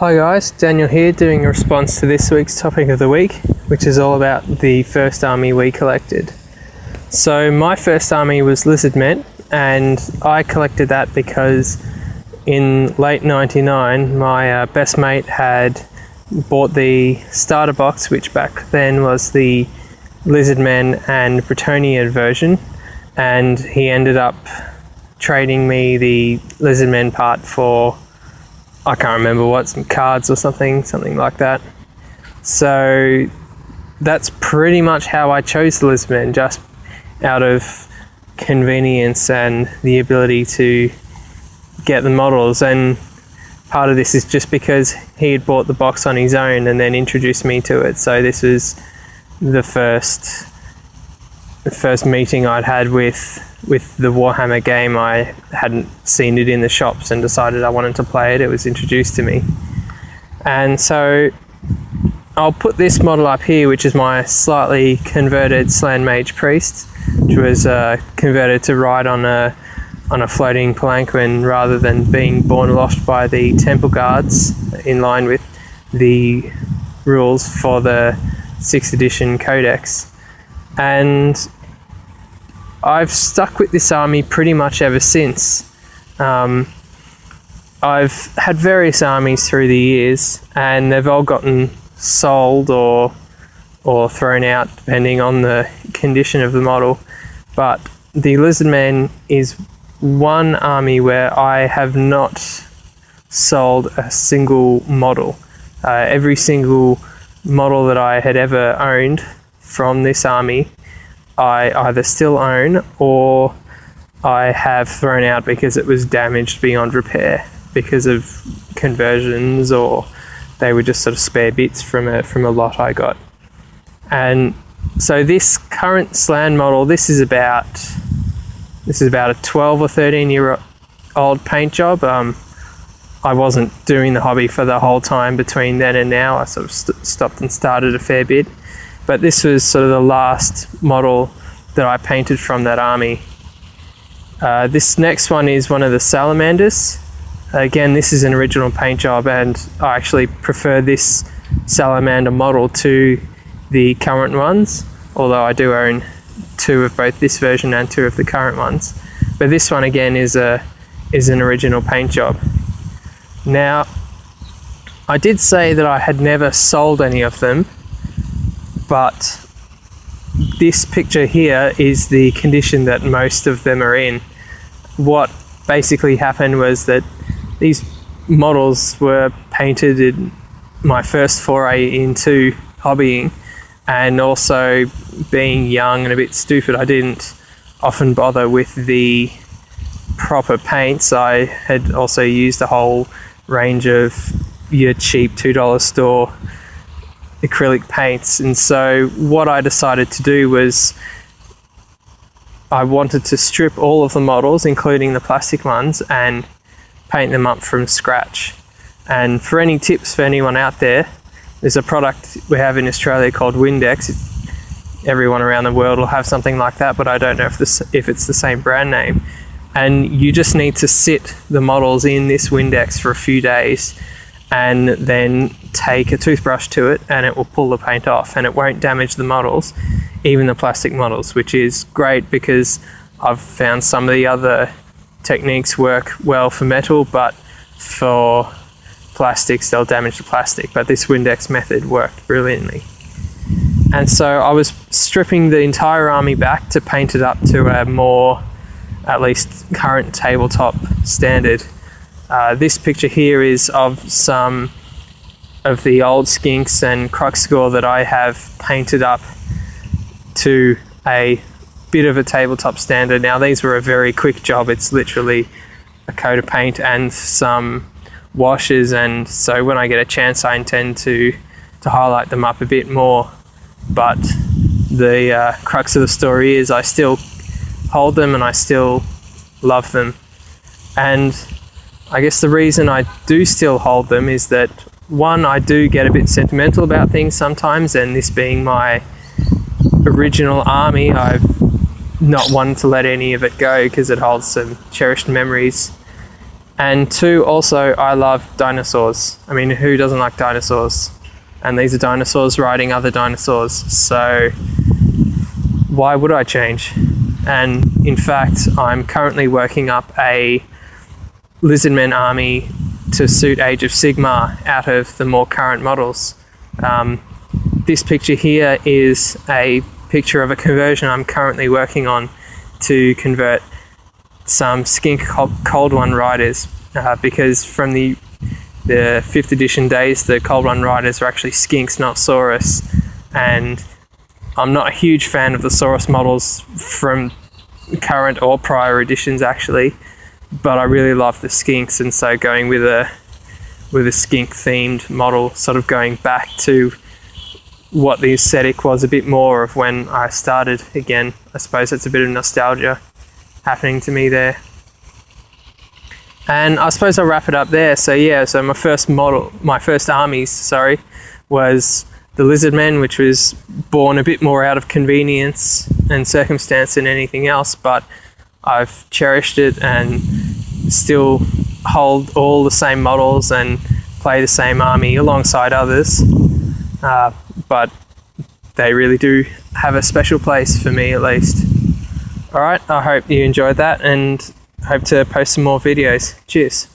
Hi guys, Daniel here doing a response to this week's topic of the week, which is all about the first army we collected. So my first army was Lizardmen, and I collected that because in late 99 my best mate had bought the starter box, which back then was the Lizardmen and Bretonnian version, and he ended up trading me the Lizardmen part for, I can't remember what, some cards or something like that. So that's pretty much how I chose the Lizardmen, just out of convenience and the ability to get the models. And part of this is just because he had bought the box on his own and then introduced me to it. So this was the first meeting I'd had with the Warhammer game. I hadn't seen it in the shops and decided I wanted to play it. It was introduced to me. And so I'll put this model up here, which is my slightly converted Slann Mage Priest, which was converted to ride on a floating palanquin rather than being borne aloft by the Temple Guards, in line with the rules for the 6th edition Codex. And I've stuck with this army pretty much ever since. I've had various armies through the years, and they've all gotten sold or thrown out depending on the condition of the model. But the Lizardmen is one army where I have not sold a single model. Every single model that I had ever owned from this army, I either still own or I have thrown out because it was damaged beyond repair because of conversions, or they were just sort of spare bits from a lot I got. And so this current Slann model, this is about a 12 or 13 year old paint job. I wasn't doing the hobby for the whole time between then and now. I sort of stopped and started a fair bit. But this was sort of the last model that I painted from that army. This next one is one of the Salamanders. Again, this is an original paint job, and I actually prefer this Salamander model to the current ones, although I do own 2 of both this version and 2 of the current ones. But this one again is an original paint job. Now, I did say that I had never sold any of them, but this picture here is the condition that most of them are in. What basically happened was that these models were painted in my first foray into hobbying, and also being young and a bit stupid, I didn't often bother with the proper paints. I had also used a whole range of your cheap $2 store acrylic paints, and so what I decided to do was I wanted to strip all of the models, including the plastic ones, and paint them up from scratch. And for any tips for anyone out there, there's a product we have in Australia called Windex. Everyone around the world will have something like that, but I don't know if it's the same brand name. And you just need to sit the models in this Windex for a few days, and then take a toothbrush to it, and it will pull the paint off, and it won't damage the models, even the plastic models, which is great because I've found some of the other techniques work well for metal, but for plastics they'll damage the plastic. But this Windex method worked brilliantly. And so I was stripping the entire army back to paint it up to a more, at least current tabletop standard. This picture here is of some of the old Skinks and Kruxgor that I have painted up to a bit of a tabletop standard. Now these were a very quick job. It's literally a coat of paint and some washes, and so when I get a chance I intend to highlight them up a bit more. But the crux of the story is I still hold them and I still love them. And I guess the reason I do still hold them is that, one, I do get a bit sentimental about things sometimes, and this being my original army, I've not wanted to let any of it go because it holds some cherished memories. And two, also, I love dinosaurs. I mean, who doesn't like dinosaurs? And these are dinosaurs riding other dinosaurs, so why would I change? And in fact, I'm currently working up a Lizardmen army to suit Age of Sigmar out of the more current models. This picture here is a picture of a conversion I'm currently working on to convert some Skink Cold One riders, because from the 5th edition days, the Cold One riders are actually Skinks, not Saurus, and I'm not a huge fan of the Saurus models from current or prior editions actually, but I really love the Skinks, and so going with a skink themed model, sort of going back to what the aesthetic was a bit more of when I started again. I suppose it's a bit of nostalgia happening to me there. And I suppose I'll wrap it up there. So yeah, so my first armies, was the Lizardmen, which was born a bit more out of convenience and circumstance than anything else, but I've cherished it and still hold all the same models and play the same army alongside others. But they really do have a special place for me, at least. Alright, I hope you enjoyed that and hope to post some more videos. Cheers.